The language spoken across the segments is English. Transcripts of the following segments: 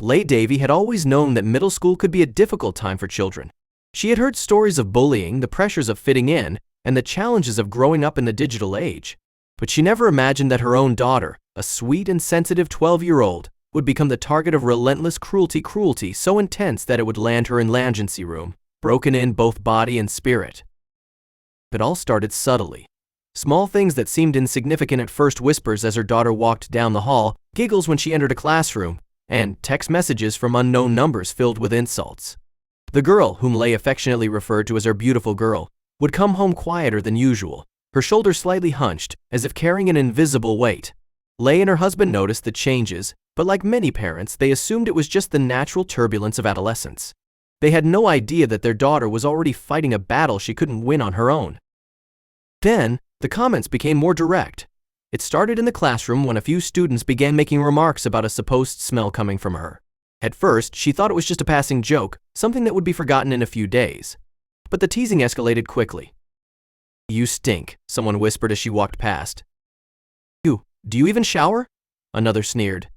Leigh Davey had always known that middle school could be a difficult time for children. She had heard stories of bullying, the pressures of fitting in, and the challenges of growing up in the digital age. But she never imagined that her own daughter, a sweet and sensitive 12-year-old, would become the target of relentless cruelty so intense that it would land her in emergency room, broken in both body and spirit. It all started subtly. Small things that seemed insignificant at first, whispers as her daughter walked down the hall, giggles when she entered a classroom, and text messages from unknown numbers filled with insults. The girl, whom Leigh affectionately referred to as her beautiful girl, would come home quieter than usual, her shoulders slightly hunched, as if carrying an invisible weight. Leigh and her husband noticed the changes, but like many parents, they assumed it was just the natural turbulence of adolescence. They had no idea that their daughter was already fighting a battle she couldn't win on her own. Then, the comments became more direct. It started in the classroom when a few students began making remarks about a supposed smell coming from her. At first, she thought it was just a passing joke, something that would be forgotten in a few days. But the teasing escalated quickly. "You stink," someone whispered as she walked past. Do you even shower?" another sneered.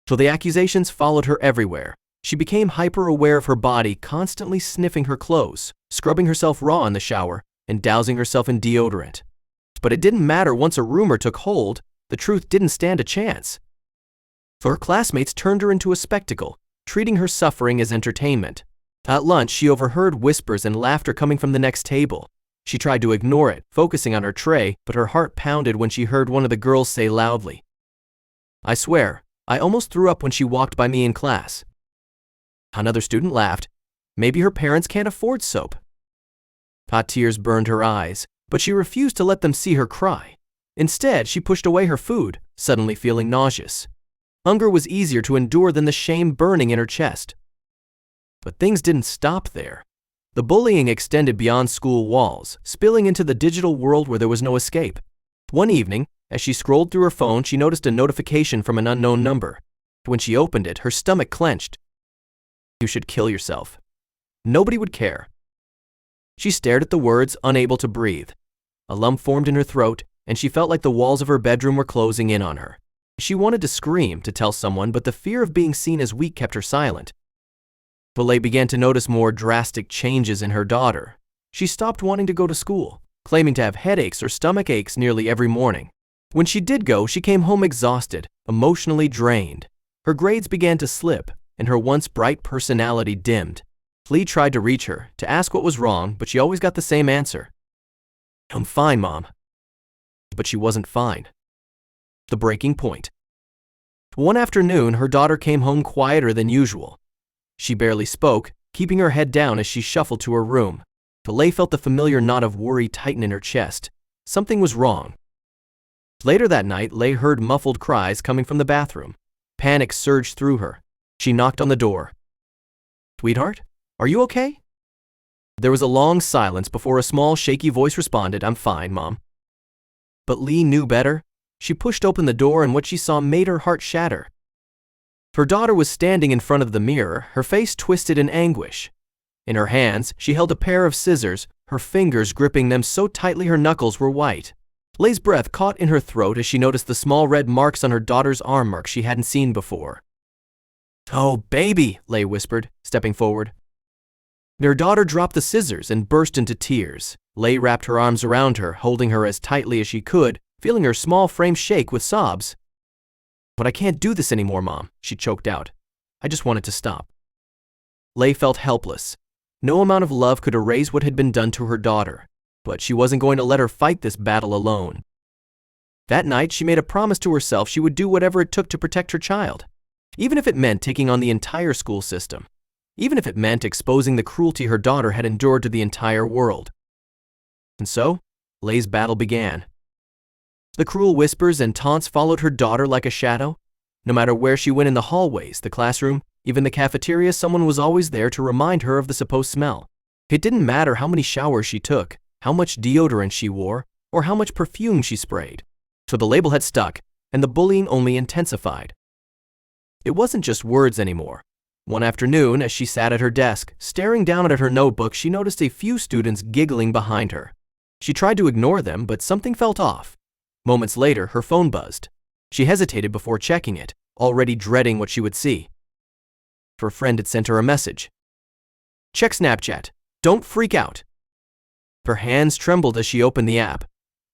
So the accusations followed her everywhere. She became hyper-aware of her body, constantly sniffing her clothes, scrubbing herself raw in the shower, and dousing herself in deodorant. But it didn't matter. Once a rumor took hold, the truth didn't stand a chance. So her classmates turned her into a spectacle, treating her suffering as entertainment. At lunch, she overheard whispers and laughter coming from the next table. She tried to ignore it, focusing on her tray, but her heart pounded when she heard one of the girls say loudly, "I swear, I almost threw up when she walked by me in class." Another student laughed. Maybe her parents can't afford soap. Hot tears burned her eyes, but she refused to let them see her cry. Instead, she pushed away her food, suddenly feeling nauseous. Hunger was easier to endure than the shame burning in her chest. But things didn't stop there. The bullying extended beyond school walls, spilling into the digital world where there was no escape. One evening, as she scrolled through her phone, she noticed a notification from an unknown number. When she opened it, her stomach clenched. "You should kill yourself. Nobody would care." She stared at the words, unable to breathe. A lump formed in her throat, and she felt like the walls of her bedroom were closing in on her. She wanted to scream, to tell someone, but the fear of being seen as weak kept her silent. Leigh began to notice more drastic changes in her daughter. She stopped wanting to go to school, claiming to have headaches or stomach aches nearly every morning. When she did go, she came home exhausted, emotionally drained. Her grades began to slip, and her once bright personality dimmed. Leigh tried to reach her, to ask what was wrong, but she always got the same answer. "I'm fine, Mom." But she wasn't fine. The breaking point. One afternoon, her daughter came home quieter than usual. She barely spoke, keeping her head down as she shuffled to her room. Leigh felt the familiar knot of worry tighten in her chest. Something was wrong. Later that night, Leigh heard muffled cries coming from the bathroom. Panic surged through her. She knocked on the door. "Sweetheart, are you okay?" There was a long silence before a small, shaky voice responded, "I'm fine, Mom." But Leigh knew better. She pushed open the door, and what she saw made her heart shatter. Her daughter was standing in front of the mirror, her face twisted in anguish. In her hands, she held a pair of scissors, her fingers gripping them so tightly her knuckles were white. Leigh's breath caught in her throat as she noticed the small red marks on her daughter's arm, marks she hadn't seen before. "Oh, baby," Leigh whispered, stepping forward. Her daughter dropped the scissors and burst into tears. Leigh wrapped her arms around her, holding her as tightly as she could, feeling her small frame shake with sobs. "But I can't do this anymore, Mom," she choked out. "I just want it to stop." Leigh felt helpless. No amount of love could erase what had been done to her daughter, but she wasn't going to let her fight this battle alone. That night, she made a promise to herself she would do whatever it took to protect her child, even if it meant taking on the entire school system, even if it meant exposing the cruelty her daughter had endured to the entire world. And so, Leigh's battle began. The cruel whispers and taunts followed her daughter like a shadow. No matter where she went, in the hallways, the classroom, even the cafeteria, someone was always there to remind her of the supposed smell. It didn't matter how many showers she took, how much deodorant she wore, or how much perfume she sprayed. So the label had stuck, and the bullying only intensified. It wasn't just words anymore. One afternoon, as she sat at her desk, staring down at her notebook, she noticed a few students giggling behind her. She tried to ignore them, but something felt off. Moments later, her phone buzzed. She hesitated before checking it, already dreading what she would see. Her friend had sent her a message. "Check Snapchat. Don't freak out." Her hands trembled as she opened the app.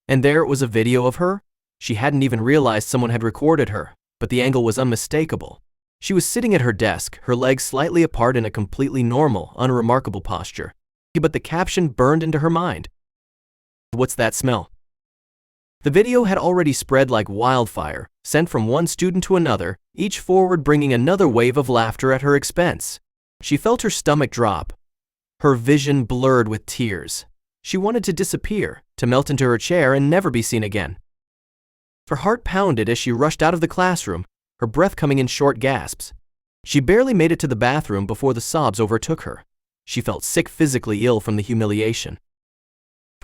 And there it was, a video of her. She hadn't even realized someone had recorded her, but the angle was unmistakable. She was sitting at her desk, her legs slightly apart in a completely normal, unremarkable posture. But the caption burned into her mind. "What's that smell?" The video had already spread like wildfire, sent from one student to another, each forward bringing another wave of laughter at her expense. She felt her stomach drop. Her vision blurred with tears. She wanted to disappear, to melt into her chair and never be seen again. Her heart pounded as she rushed out of the classroom, her breath coming in short gasps. She barely made it to the bathroom before the sobs overtook her. She felt sick, physically ill from the humiliation.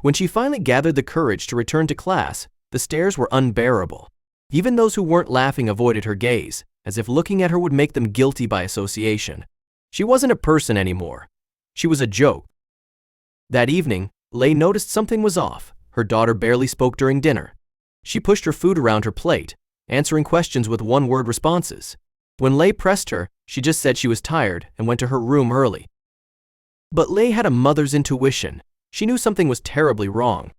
When she finally gathered the courage to return to class, the stares were unbearable. Even those who weren't laughing avoided her gaze, as if looking at her would make them guilty by association. She wasn't a person anymore. She was a joke. That evening, Leigh noticed something was off. Her daughter barely spoke during dinner. She pushed her food around her plate, answering questions with one-word responses. When Leigh pressed her, she just said she was tired and went to her room early. But Leigh had a mother's intuition. She knew something was terribly wrong.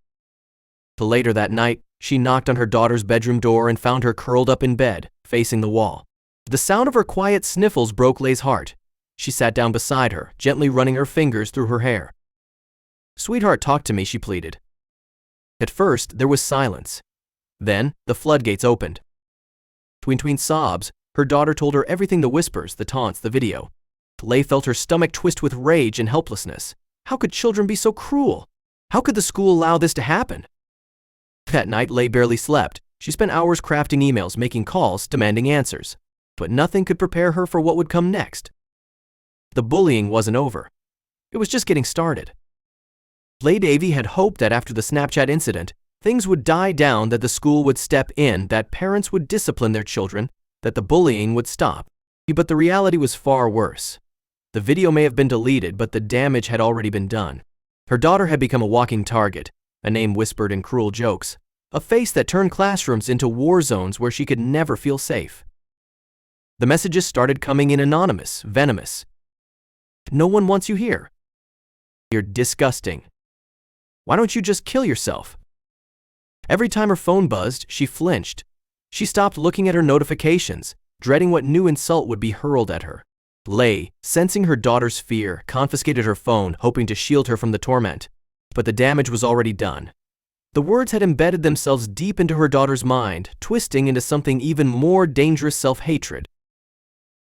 Later that night, she knocked on her daughter's bedroom door and found her curled up in bed, facing the wall. The sound of her quiet sniffles broke Leigh's heart. She sat down beside her, gently running her fingers through her hair. "Sweetheart, talk to me," she pleaded. At first, there was silence. Then, the floodgates opened. Between sobs, her daughter told her everything: the whispers, the taunts, the video. Leigh felt her stomach twist with rage and helplessness. How could children be so cruel? How could the school allow this to happen? That night, Leigh barely slept. She spent hours crafting emails, making calls, demanding answers. But nothing could prepare her for what would come next. The bullying wasn't over. It was just getting started. Leigh Davey had hoped that after the Snapchat incident, things would die down, that the school would step in, that parents would discipline their children, that the bullying would stop. But the reality was far worse. The video may have been deleted, but the damage had already been done. Her daughter had become a walking target, a name whispered in cruel jokes, a face that turned classrooms into war zones where she could never feel safe. The messages started coming in anonymous, venomous. "No one wants you here. You're disgusting. Why don't you just kill yourself?" Every time her phone buzzed, she flinched. She stopped looking at her notifications, dreading what new insult would be hurled at her. Leigh, sensing her daughter's fear, confiscated her phone, hoping to shield her from the torment. But the damage was already done. The words had embedded themselves deep into her daughter's mind, twisting into something even more dangerous: self-hatred.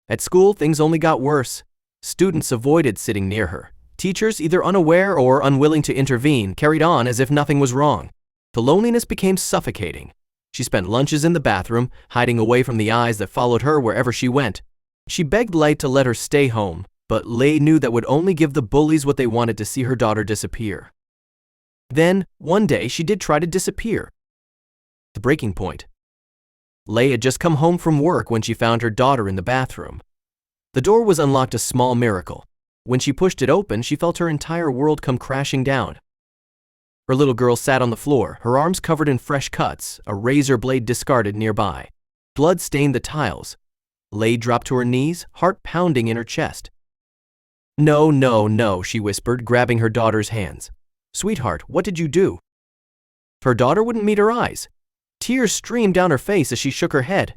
At school, things only got worse. Students avoided sitting near her. Teachers, either unaware or unwilling to intervene, carried on as if nothing was wrong. The loneliness became suffocating. She spent lunches in the bathroom, hiding away from the eyes that followed her wherever she went. She begged Leigh to let her stay home, but Leigh knew that would only give the bullies what they wanted: to see her daughter disappear. Then, one day, she did try to disappear. The breaking point. Leigh had just come home from work when she found her daughter in the bathroom. The door was unlocked, a small miracle. When she pushed it open, she felt her entire world come crashing down. Her little girl sat on the floor, her arms covered in fresh cuts, a razor blade discarded nearby. Blood stained the tiles. Leigh dropped to her knees, heart pounding in her chest. "No, no, no," she whispered, grabbing her daughter's hands. "Sweetheart, what did you do?" Her daughter wouldn't meet her eyes. Tears streamed down her face as she shook her head.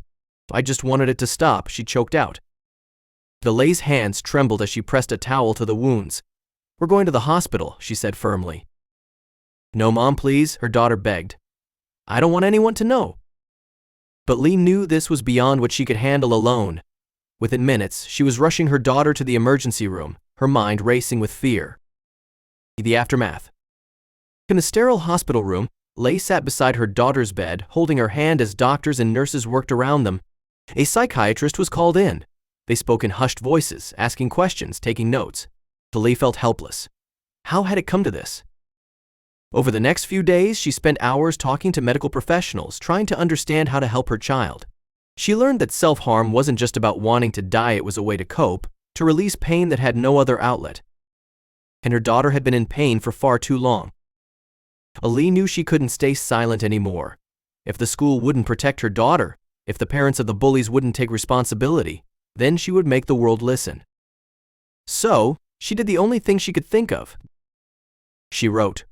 "I just wanted it to stop," she choked out. Leigh's hands trembled as she pressed a towel to the wounds. "We're going to the hospital," she said firmly. "No, Mom, please," her daughter begged. "I don't want anyone to know." But Leigh knew this was beyond what she could handle alone. Within minutes, she was rushing her daughter to the emergency room, her mind racing with fear. The aftermath. In the sterile hospital room, Leigh sat beside her daughter's bed, holding her hand as doctors and nurses worked around them. A psychiatrist was called in. They spoke in hushed voices, asking questions, taking notes. Leigh felt helpless. How had it come to this? Over the next few days, she spent hours talking to medical professionals, trying to understand how to help her child. She learned that self-harm wasn't just about wanting to die, it was a way to cope, to release pain that had no other outlet. And her daughter had been in pain for far too long. Leigh knew she couldn't stay silent anymore. If the school wouldn't protect her daughter, if the parents of the bullies wouldn't take responsibility, Then she would make the world listen. So, she did the only thing she could think of. She wrote.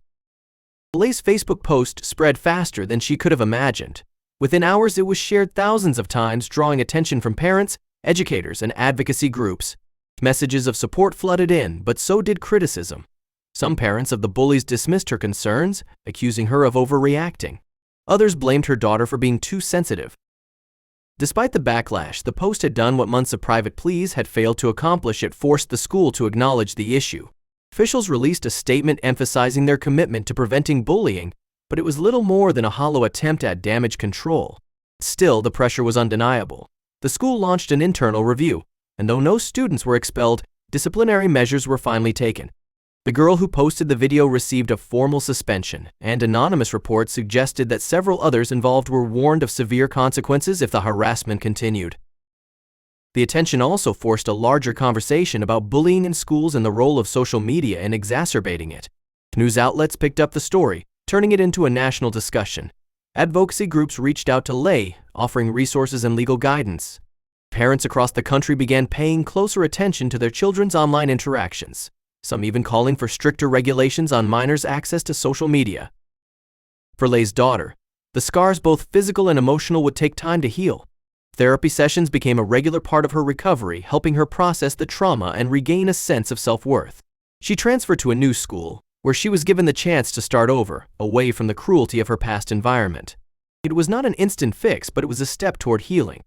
Leigh's Facebook post spread faster than she could have imagined. Within hours, it was shared thousands of times, drawing attention from parents, educators, and advocacy groups. Messages of support flooded in, but so did criticism. Some parents of the bullies dismissed her concerns, accusing her of overreacting. Others blamed her daughter for being too sensitive. Despite the backlash, the post had done what months of private pleas had failed to accomplish. It forced the school to acknowledge the issue. Officials released a statement emphasizing their commitment to preventing bullying, but it was little more than a hollow attempt at damage control. Still, the pressure was undeniable. The school launched an internal review, and though no students were expelled, disciplinary measures were finally taken. The girl who posted the video received a formal suspension, and anonymous reports suggested that several others involved were warned of severe consequences if the harassment continued. The attention also forced a larger conversation about bullying in schools and the role of social media in exacerbating it. News outlets picked up the story, turning it into a national discussion. Advocacy groups reached out to Leigh, offering resources and legal guidance. Parents across the country began paying closer attention to their children's online interactions, some even calling for stricter regulations on minors' access to social media. For Leigh's daughter, the scars, both physical and emotional, would take time to heal. Therapy sessions became a regular part of her recovery, helping her process the trauma and regain a sense of self-worth. She transferred to a new school, where she was given the chance to start over, away from the cruelty of her past environment. It was not an instant fix, but it was a step toward healing.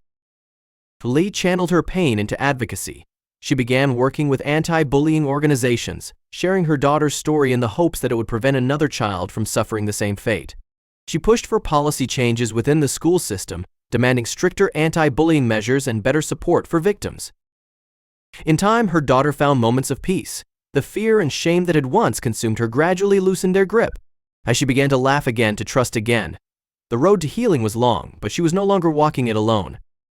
Leigh channeled her pain into advocacy. She began working with anti-bullying organizations, sharing her daughter's story in the hopes that it would prevent another child from suffering the same fate. She pushed for policy changes within the school system, demanding stricter anti-bullying measures and better support for victims. In time, her daughter found moments of peace. The fear and shame that had once consumed her gradually loosened their grip. As she began to laugh again, to trust again. The road to healing was long, but she was no longer walking it alone.